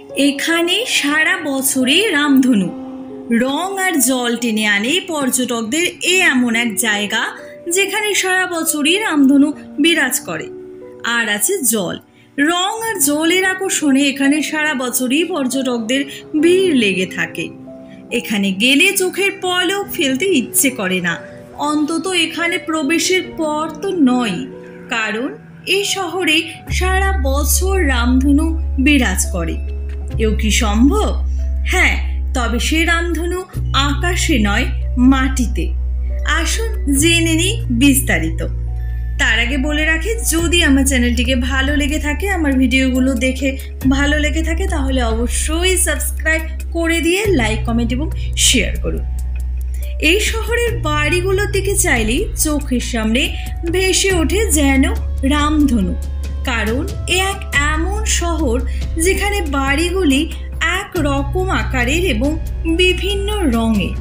এখানে সারা বছরে রামধনু রং আর জল টেনে আনে পর্যটকদের। এমন এক জায়গা যেখানে সারা বছরই রামধনু বিরাজ করে। আর আছে জল, রং আর জলের আকর্ষণে এখানে সারা বছরই পর্যটকদের ভিড় লেগে থাকে। এখানে গেলে চোখের পলক ফেলতে ইচ্ছে করে না, অন্তত এখানে প্রবেশের পর তো নয়, কারণ এই শহরে সারা বছর রামধনু বিরাজ করে। এও কি সম্ভব? হ্যাঁ, তবে সে রামধনু আকাশে নয়, মাটিতে। আসুন জেনে নিই বিস্তারিত। তার আগে বলে রাখি, যদি আমার চ্যানেলটিকে ভালো লেগে থাকে, আমার ভিডিওগুলো দেখে ভালো লেগে থাকে, তাহলে অবশ্যই সাবস্ক্রাইব করে দিয়ে লাইক, কমেন্ট এবং শেয়ার করুন। এই শহরের বাড়িগুলোর দিকে চাইলেই চোখের সামনে ভেসে ওঠে যেন রামধনু, কারণ এক এমন শহর যেখানে বাড়িগুলি এক রকম আকারের এবং বিভিন্ন রঙের।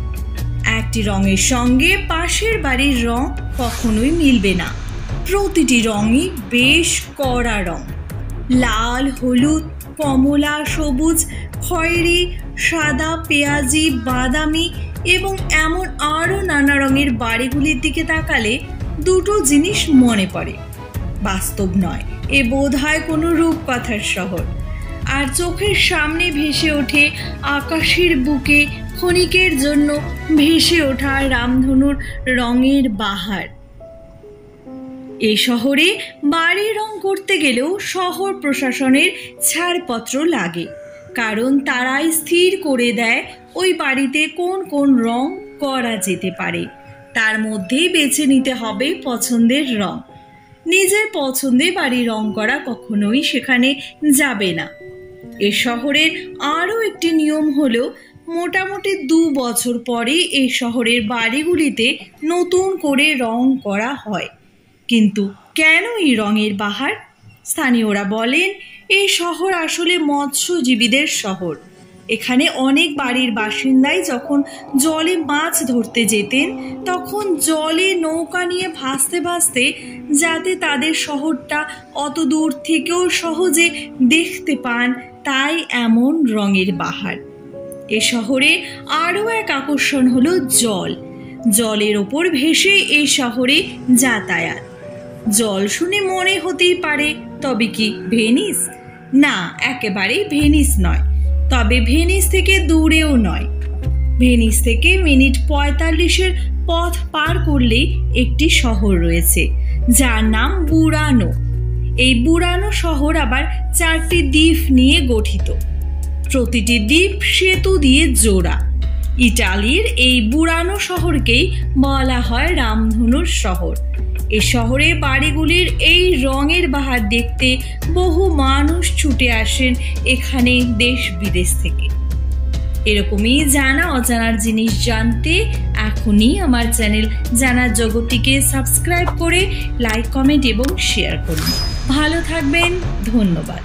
একটি রঙের সঙ্গে পাশের বাড়ির রং কখনোই মিলবে না। প্রতিটি রঙই বেশ কড়া রং, লাল, হলুদ, কমলা, সবুজ, খয়েরি, সাদা, পেঁয়াজি, বাদামি এবং এমন আরও নানা রঙের বাড়িগুলির দিকে তাকালে দুটো জিনিস মনে পড়ে, বাস্তব নয়, এ বোধ হয় কোনো রূপকথার শহর। আর চোখের সামনে ভেসে ওঠে আকাশের বুকে ক্ষণিকের জন্য ভেসে ওঠা রামধনুর রঙের বাহার। এই শহরে বাড়ি রং করতে গেলেও শহর প্রশাসনের ছাড়পত্র লাগে, কারণ তারাই স্থির করে দেয় ওই বাড়িতে কোন কোন রং করা যেতে পারে। তার মধ্যেই বেছে নিতে হবে পছন্দের রং। নিজের পছন্দে বাড়ি রং করা কখনোই সেখানে যাবে না। এ শহরের আরও একটি নিয়ম হলো, মোটামুটি 2 বছর পরে এই শহরের বাড়িগুলিতে নতুন করে রং করা হয়। কিন্তু কেন এই রঙের বাহার? স্থানীয়রা বলেন, এই শহর আসলে মৎস্যজীবীদের শহর। এখানে অনেক বাড়ির বাসিন্দাই যখন জলে মাছ ধরতে যেতেন, তখন জলে নৌকা নিয়ে ভাসতে ভাসতে যাতে তাদের শহরটা অত দূর থেকেও সহজে দেখতে পান, তাই এমন রঙের বাহার। এ শহরে আরও এক আকর্ষণ হলো জল। জলের ওপর ভেসে এই শহরে যাতায়াত। জল শুনে মনে হতেই পারে, তবে কি ভেনিস? না, একেবারেই ভেনিস নয়, তবে ভেনিস থেকে দূরেও নয়। ভেনিস থেকে মিনিট 45-এর পথ পার করলেই একটি শহর রয়েছে, যার নাম বুরানো। এই বুরানো শহর আবার 4টি দ্বীপ নিয়ে গঠিত। প্রতিটি দ্বীপ সেতু দিয়ে জোড়া। ইটালির এই বুরানো শহরকেই বলা হয় রামধনুর শহর। এ শহরে বাড়িগুলির এই রঙের বাহার দেখতে বহু মানুষ ছুটে আসেন এখানে দেশ বিদেশ থেকে। এরকমই জানা অজানার জিনিস জানতে এখনই আমার চ্যানেল জানার জগৎটিকে সাবস্ক্রাইব করে লাইক, কমেন্ট এবং শেয়ার করুন। ভালো থাকবেন, ধন্যবাদ।